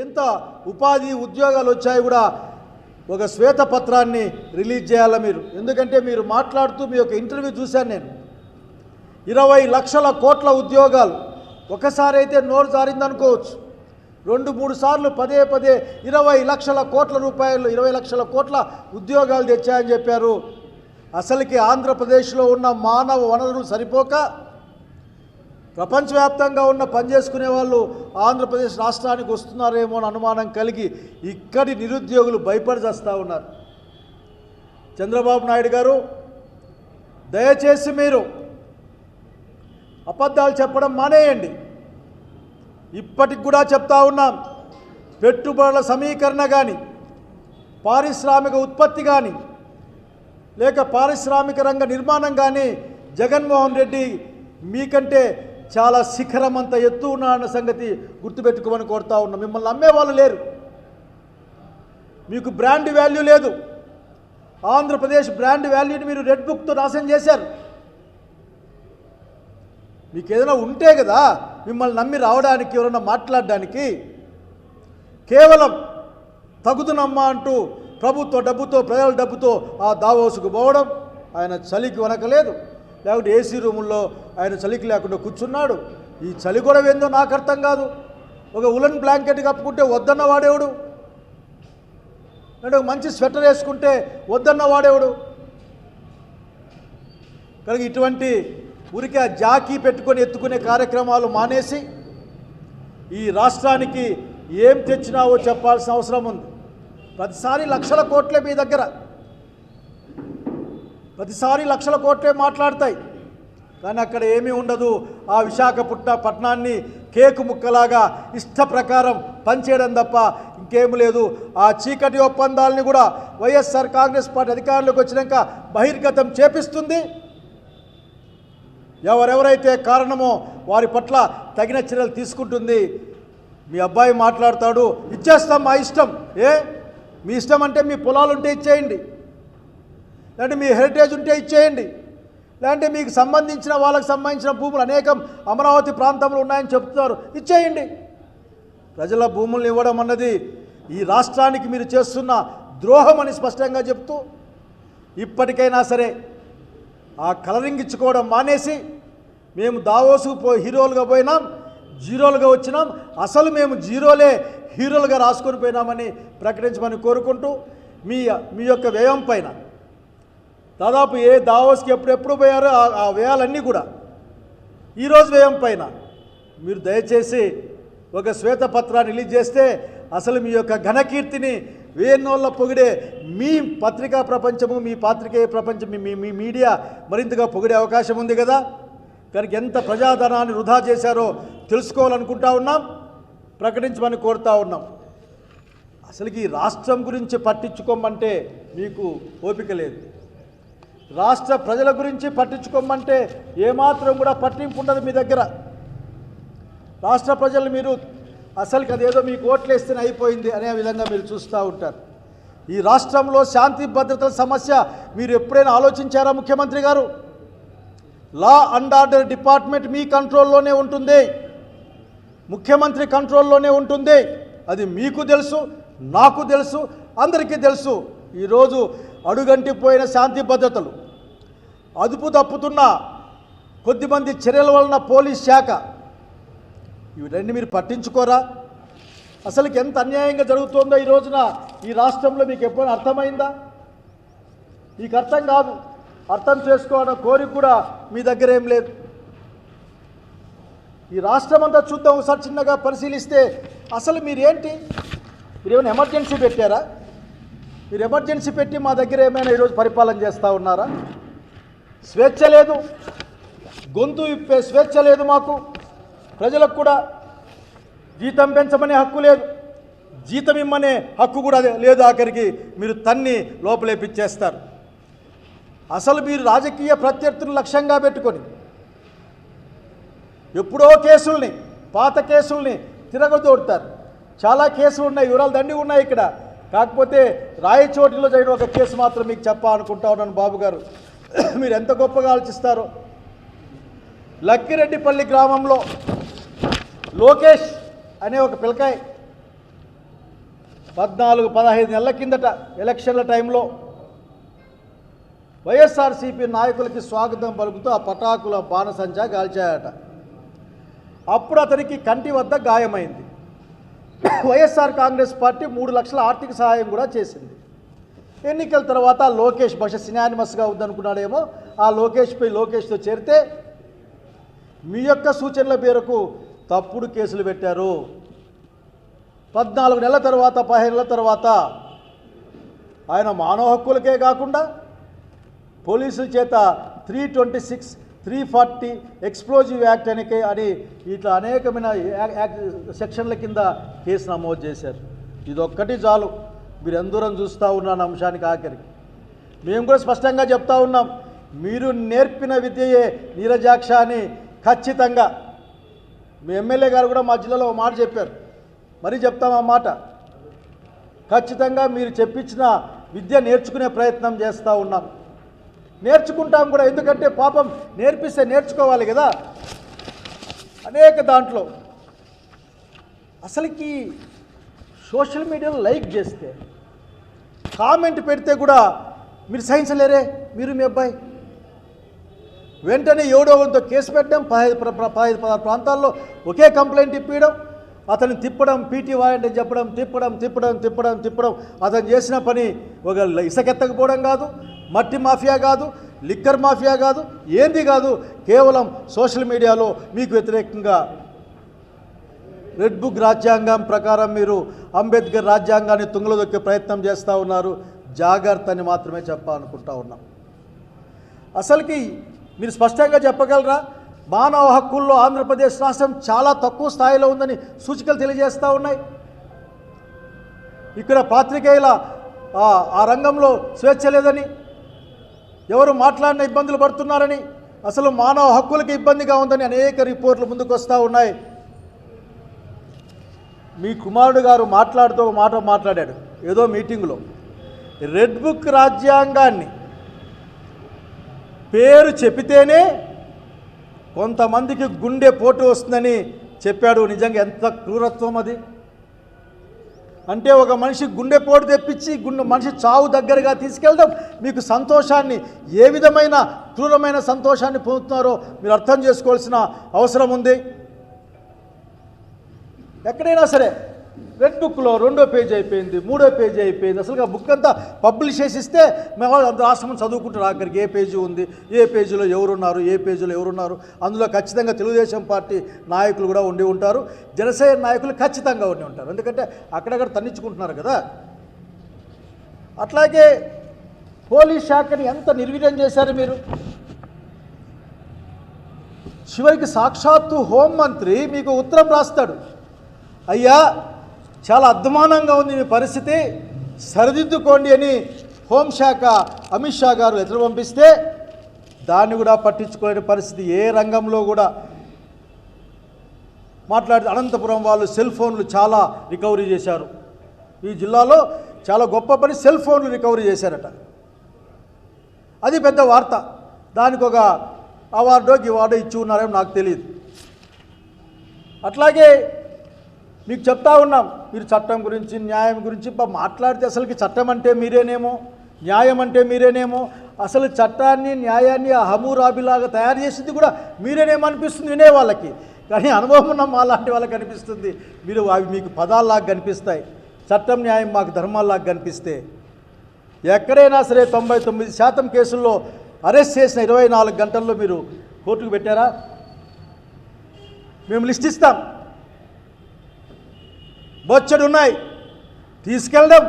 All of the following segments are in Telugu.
ఎంత ఉపాధి ఉద్యోగాలు వచ్చాయి కూడా ఒక శ్వేతపత్రాన్ని రిలీజ్ చేయాలి మీరు. ఎందుకంటే మీరు మాట్లాడుతూ మీ యొక్క ఇంటర్వ్యూ చూశాను నేను. 20 లక్షల కోట్ల ఉద్యోగాలు ఒకసారి అయితే నోరు జారిందనుకోవచ్చు, 2-3 సార్లు పదే 20 లక్షల కోట్ల రూపాయలు 20 లక్షల కోట్ల ఉద్యోగాలు తెచ్చాయని చెప్పారు. అసలుకి ఆంధ్రప్రదేశ్లో ఉన్న మానవ వనరులు సరిపోక ప్రపంచవ్యాప్తంగా ఉన్న పనిచేసుకునే వాళ్ళు ఆంధ్రప్రదేశ్ రాష్ట్రానికి వస్తున్నారేమో అని అనుమానం కలిగి ఇక్కడి నిరుద్యోగులు భయపడి చేస్తూ ఉన్నారు. చంద్రబాబు నాయుడు గారు, దయచేసి మీరు అబద్ధాలు చెప్పడం మానేయండి. ఇప్పటికి కూడా చెప్తా ఉన్నాం, పెట్టుబడుల సమీకరణ కానీ, పారిశ్రామిక ఉత్పత్తి కానీ, లేక పారిశ్రామిక రంగ నిర్మాణం కానీ జగన్మోహన్ రెడ్డి మీకంటే చాలా శిఖరమంత ఎత్తు ఉన్న సంగతి గుర్తుపెట్టుకోమని కోరుతా ఉన్నాం. మిమ్మల్ని నమ్మేవాళ్ళు లేరు, మీకు బ్రాండ్ వాల్యూ లేదు. ఆంధ్రప్రదేశ్ బ్రాండ్ వాల్యూని మీరు రెడ్ బుక్తో నాశనం చేశారు. మీకు ఏదైనా ఉంటే కదా మిమ్మల్ని నమ్మి రావడానికి, ఎవరైనా మాట్లాడడానికి. కేవలం తగుదునమ్మా అంటూ ప్రభుత్వ డబ్బుతో, ప్రజల డబ్బుతో ఆ దావోసుకు పోవడం, ఆయన చలికి వనకలేదు, లేకపోతే ఏసీ రూముల్లో ఆయన చలికి లేకుండా కూర్చున్నాడు. ఈ చలి కూడా ఏందో నాకు అర్థం కాదు. ఒక ఉలన్ బ్లాంకెట్ కప్పుకుంటే వద్దన్న వాడేవుడు, అంటే ఒక మంచి స్వెటర్ వేసుకుంటే వద్దన్న వాడేవుడు. కనుక ఇటువంటి ఊరికే ఆ జాకీ పెట్టుకొని ఎత్తుకునే కార్యక్రమాలు మానేసి ఈ రాష్ట్రానికి ఏం తెచ్చినావో చెప్పాల్సిన అవసరం ఉంది. ప్రతిసారి లక్షల కోట్లే మీ దగ్గర, ప్రతిసారి లక్షల కోట్లే మాట్లాడతాయి, కానీ అక్కడ ఏమీ ఉండదు. ఆ విశాఖపట్నాన్ని కేకు ముక్కలాగా ఇష్ట ప్రకారం పనిచేయడం తప్ప ఇంకేమీ లేదు. ఆ చీకటి ఒప్పందాలని కూడా వైఎస్ఆర్ కాంగ్రెస్ పార్టీ అధికారంలోకి వచ్చినాక బహిర్గతం చేపిస్తుంది. ఎవరెవరైతే కారణమో వారి పట్ల తగిన చర్యలు తీసుకుంటుంది. మీ అబ్బాయి మాట్లాడతాడు, ఇచ్చేస్తాం మా ఇష్టం. మీ ఇష్టం అంటే మీ పొలాలు ఉంటే ఇచ్చేయండి, లేదంటే మీ హెరిటేజ్ ఉంటే ఇచ్చేయండి, లేదంటే మీకు సంబంధించిన వాళ్ళకి సంబంధించిన భూములు అనేకం అమరావతి ప్రాంతంలో ఉన్నాయని చెప్తున్నారు, ఇచ్చేయండి. ప్రజల భూములను ఇవ్వడం అన్నది ఈ రాష్ట్రానికి మీరు చేస్తున్న ద్రోహం అని స్పష్టంగా చెప్తూ, ఇప్పటికైనా సరే ఆ కలరింగ్ ఇచ్చుకోవడం మానేసి, మేము దావోసుకు హీరోలుగా పోయినాం, జీరోలుగా వచ్చినాం, అసలు మేము జీరోలే హీరోలుగా రాసుకొని పోయినామని ప్రకటించమని కోరుకుంటూ, మీ యొక్క వ్యయం పైన దాదాపు ఏ దావోస్కి ఎప్పుడెప్పుడు పోయారో ఆ వ్యయాలన్నీ కూడా ఈరోజు వ్యయం పైన మీరు దయచేసి ఒక శ్వేతపత్రాన్ని రిలీజ్ చేస్తే అసలు మీ యొక్క ఘనకీర్తిని వేన్నోళ్ళ పొగిడే మీ పత్రికా ప్రపంచము, మీ పాత్రికేయ ప్రపంచం, మీ మీడియా మరింతగా పొగిడే అవకాశం ఉంది కదా. కనుక ఎంత ప్రజాధనాన్ని వృధా చేశారో తెలుసుకోవాలనుకుంటా ఉన్నాం, ప్రకటించమని కోరుతా ఉన్నాం. అసలుకి ఈ రాష్ట్రం గురించి పట్టించుకోమంటే మీకు ఓపిక లేదు, రాష్ట్ర ప్రజల గురించి పట్టించుకోమంటే ఏమాత్రం కూడా పట్టింపు ఉండదు మీ దగ్గర. రాష్ట్ర ప్రజలు మీరు అసలుకి అదేదో మీకు ఓట్లేస్తేనే అయిపోయింది అనే విధంగా మీరు చూస్తూ ఉంటారు. ఈ రాష్ట్రంలో శాంతి భద్రతల సమస్య మీరు ఎప్పుడైనా ఆలోచించారా ముఖ్యమంత్రి గారు? లా అండ్ ఆర్డర్ డిపార్ట్మెంట్ మీ కంట్రోల్లోనే ఉంటుంది, ముఖ్యమంత్రి కంట్రోల్లోనే ఉంటుంది. అది మీకు తెలుసు, నాకు తెలుసు, అందరికీ తెలుసు. ఈరోజు అడుగంటిపోయిన శాంతి భద్రతలు, అదుపు తప్పుతున్న కొద్దిమంది చర్యల వలన పోలీస్ శాఖ, ఇవన్నీ మీరు పట్టించుకోరా? అసలుకి ఎంత అన్యాయంగా జరుగుతుందో ఈ రోజున ఈ రాష్ట్రంలో మీకు ఎప్పుడైనా అర్థమైందా? మీకు అర్థం కాదు, అర్థం చేసుకోవడం కోరిక కూడా మీ దగ్గర ఏం లేదు. ఈ రాష్ట్రం అంతా చూద్దాం ఒకసారి చిన్నగా పరిశీలిస్తే అసలు మీరేంటి? మీరు ఏమైనా ఎమర్జెన్సీ పెట్టారా? మీరు ఎమర్జెన్సీ పెట్టి మా దగ్గర ఏమైనా ఈరోజు పరిపాలన చేస్తూ ఉన్నారా? స్వేచ్ఛ లేదు, గొంతు విప్పే స్వేచ్ఛ లేదు మాకు. ప్రజలకు కూడా జీతం పెంచమనే హక్కు లేదు, జీతం ఇమ్మనే హక్కు కూడా లేదు. ఆఖరికి మీరు తన్ని లోపలేపిచ్చేస్తారు. అసలు మీరు రాజకీయ ప్రత్యర్థులను లక్ష్యంగా పెట్టుకొని ఎప్పుడో కేసుల్ని, పాత కేసుల్ని తిరగదోడతారు. చాలా కేసులు ఉన్నాయి, వివరాలు దండి ఉన్నాయి ఇక్కడ. కాకపోతే రాయచోటిలో జరిగిన ఒక కేసు మాత్రం మీకు చెప్పాలనుకుంటా ఉన్నాను బాబు గారు, మీరు ఎంత గొప్పగా ఆలోచిస్తారో. లక్కిరెడ్డిపల్లి గ్రామంలో లోకేష్ అనే ఒక పిల్లకాయ 14-15 నెలల కిందట ఎలక్షన్ల టైంలో వైఎస్ఆర్సీపీ నాయకులకి స్వాగతం పలుకుతూ ఆ పటాకుల బాణసంచా కాల్చాయట. అప్పుడు అతనికి కంటి వద్ద గాయమైంది. వైఎస్ఆర్ కాంగ్రెస్ పార్టీ 3 లక్షల ఆర్థిక సహాయం కూడా చేసింది. ఎన్నికల తర్వాత లోకేష్ బహుశా సినానిమస్గా ఉందనుకున్నాడేమో, ఆ లోకేష్తో చేరితే మీ యొక్క సూచనల మేరకు తప్పుడు కేసులు పెట్టారు. 14 నెలల తర్వాత 15 నెలల తర్వాత ఆయన మానవ హక్కులకే కాకుండా పోలీసుల చేత 326, 340 ఎక్స్ప్లోజివ్ యాక్ట్ అని ఇట్లా అనేకమైన సెక్షన్ల కింద కేసు నమోదు చేశారు. ఇదొక్కటి చాలు మీరు ఎందూరం చూస్తూ ఉన్నాను అంశానికి. ఆఖరికి మేము కూడా స్పష్టంగా చెప్తా ఉన్నాం, మీరు నేర్పిన విద్యయే నీరజాక్ష అని ఖచ్చితంగా. మీ ఎమ్మెల్యే గారు కూడా మా జిల్లాలో ఒక మాట చెప్పారు, మరీ చెప్తాం ఆ మాట. ఖచ్చితంగా మీరు చెప్పించిన విద్య నేర్చుకునే ప్రయత్నం చేస్తూ ఉన్నాం, నేర్చుకుంటాం కూడా. ఎందుకంటే పాపం నేర్పిస్తే నేర్చుకోవాలి కదా. అనేక దాంట్లో అసలుకి సోషల్ మీడియాలో లైక్ చేస్తే, కామెంట్ పెడితే కూడా మీరు సహించలేరే. మీరు మీ అబ్బాయి వెంటనే ఎవడో ఒకరితో కేసు పెట్టడం, 15-16 ప్రాంతాల్లో ఒకే కంప్లైంట్ ఇప్పించడం, అతన్ని తిప్పడం, పీటీ వారెంట్ చెప్పడం, తిప్పడం. అతను చేసిన పని ఒక ఇసుకెత్తకపోవడం కాదు, మట్టి మాఫియా కాదు, లిక్కర్ మాఫియా కాదు, ఏంది కాదు, కేవలం సోషల్ మీడియాలో మీకు వ్యతిరేకంగా రెడ్ బుక్ రాజ్యాంగం ప్రకారం మీరు అంబేద్కర్ రాజ్యాంగాన్ని తుంగలో దొక్కే ప్రయత్నం చేస్తూ ఉన్నారు. జాగ్రత్త అని మాత్రమే చెప్పాలనుకుంటా ఉన్నాం. అసలుకి మీరు స్పష్టంగా చెప్పగలరా? మానవ హక్కుల్లో ఆంధ్రప్రదేశ్ రాష్ట్రం చాలా తక్కువ స్థాయిలో ఉందని సూచికలు తెలియజేస్తూ ఉన్నాయి. ఇక్కడ పాత్రికేయుల ఆ రంగంలో స్వేచ్ఛ లేదని, ఎవరు మాట్లాడిన ఇబ్బందులు పడుతున్నారని, అసలు మానవ హక్కులకి ఇబ్బందిగా ఉందని అనేక రిపోర్ట్లు ముందుకు వస్తూ ఉన్నాయి. మీ కుమారుడు గారు మాట్లాడుతూ ఒక మాట మాట్లాడాడు ఏదో మీటింగులో, రెడ్ బుక్ రాజ్యాంగాన్ని పేరు చెప్పితేనే కొంతమందికి గుండె పోటు వస్తుందని చెప్పాడు. నిజంగా ఎంత క్రూరత్వం అది! అంటే ఒక మనిషి గుండెపోటు తెప్పించి మనిషి చావు దగ్గరగా తీసుకెళ్ళడం మీకు సంతోషాన్ని, ఏ విధమైన క్రూరమైన సంతోషాన్ని పొందుతున్నారో మీరు అర్థం చేసుకోవాల్సిన అవసరం ఉంది. ఎక్కడైనా సరే రెడ్ బుక్లో 2వ పేజీ అయిపోయింది, 3వ పేజీ అయిపోయింది. అసలు ఆ బుక్ అంతా పబ్లిష్ చేసిస్తే మేము రాష్ట్రం చదువుకుంటారు ఆఖరికి ఏ పేజీ ఉంది, ఏ పేజీలో ఎవరున్నారు. అందులో ఖచ్చితంగా తెలుగుదేశం పార్టీ నాయకులు కూడా ఉండి ఉంటారు, జనసేన నాయకులు ఖచ్చితంగా ఉండి ఉంటారు. ఎందుకంటే అక్కడక్కడ తన్నించుకుంటున్నారు కదా. అట్లాగే పోలీస్ శాఖని ఎంత నిర్వీర్యం చేశారు మీరు. చివరికి సాక్షాత్తు హోంమంత్రి మీకు ఉత్తరం రాస్తాడు, అయ్యా చాలా అధ్వానంగా ఉంది మీ పరిస్థితి, సరిదిద్దుకోండి అని హోంశాఖ అమిత్ షా గారు లెటర్ పంపిస్తే దాన్ని కూడా పట్టించుకోలేని పరిస్థితి. ఏ రంగంలో కూడా మాట్లాడితే అనంతపురం వాళ్ళు సెల్ ఫోన్లు చాలా రికవరీ చేశారు. ఈ జిల్లాలో చాలా గొప్ప పని, సెల్ ఫోన్లు రికవరీ చేశారట. అది పెద్ద వార్త. దానికి ఒక అవార్డో గివార్డో ఇచ్చి ఉన్నారేమో నాకు తెలియదు. అట్లాగే మీకు చెప్తా ఉన్నాం, మీరు చట్టం గురించి న్యాయం గురించి మాట్లాడితే అసలుకి చట్టం అంటే మీరేనేమో, న్యాయం అంటే మీరేనేమో, అసలు చట్టాన్ని న్యాయాన్ని హమూరాబిలాగా తయారు చేసింది కూడా మీరేనేమో అనిపిస్తుంది వినేవాళ్ళకి. కానీ అనుభవం ఉన్న మాలాంటి వాళ్ళకి అనిపిస్తుంది అవి మీకు పదాల్లాగా కనిపిస్తాయి, చట్టం న్యాయం మాకు ధర్మాల్లాగా కనిపిస్తే. ఎక్కడైనా సరే 99% కేసుల్లో అరెస్ట్ చేసిన 24 గంటల్లో మీరు కోర్టుకు పెట్టారా? మేము లిస్ట్ ఇస్తాం, బొచ్చడు ఉన్నాయి, తీసుకెళ్ళడం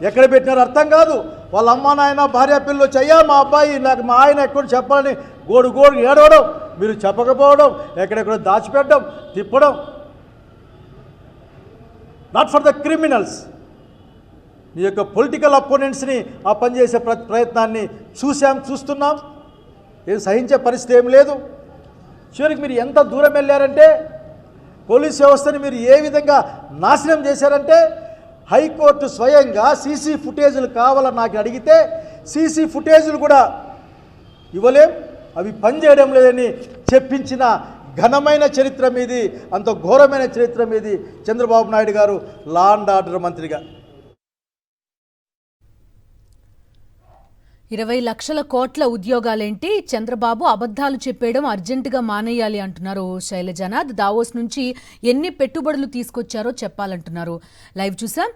ఎక్కడ పెట్టినారో అర్థం కాదు. వాళ్ళ అమ్మ నాయన భార్య పిల్లలు చెయ్యా మా అబ్బాయి నాకు మా ఆయన ఎక్కడ చెప్పాలని గోడు ఏడవడం, మీరు చెప్పకపోవడం, ఎక్కడెక్కడో దాచిపెట్టడం, తిప్పడం. Not for the criminals. మీ యొక్క పొలిటికల్ అపోనెంట్స్ని ఆ పనిచేసే ప్రయత్నాన్ని చూస్తున్నాం. ఏం సహించే పరిస్థితి ఏం లేదు. చివరికి మీరు ఎంత దూరం వెళ్ళారంటే, పోలీస్ వ్యవస్థని మీరు ఏ విధంగా నాశనం చేశారంటే, హైకోర్టు స్వయంగా సీసీ ఫుటేజీలు కావాలని నాకు అడిగితే సీసీ ఫుటేజీలు కూడా ఇవ్వలేం, అవి పనిచేయడం లేదని చెప్పించిన ఘనమైన చరిత్ర మీది, అంత ఘోరమైన చరిత్ర మీది చంద్రబాబు నాయుడు గారు లా అండ్ ఆర్డర్ మంత్రిగా. 20 లక్షల కోట్ల ఉద్యోగాలేంటి, చంద్రబాబు అబద్ధాలు చెప్పేయడం అర్జెంటుగా మానేయాలి అంటున్నారు శైలజానాథ్. దావోస్ నుంచి ఎన్ని పెట్టుబడులు తీసుకొచ్చారో చెప్పాలంటున్నారు. లైవ్ చూసాం.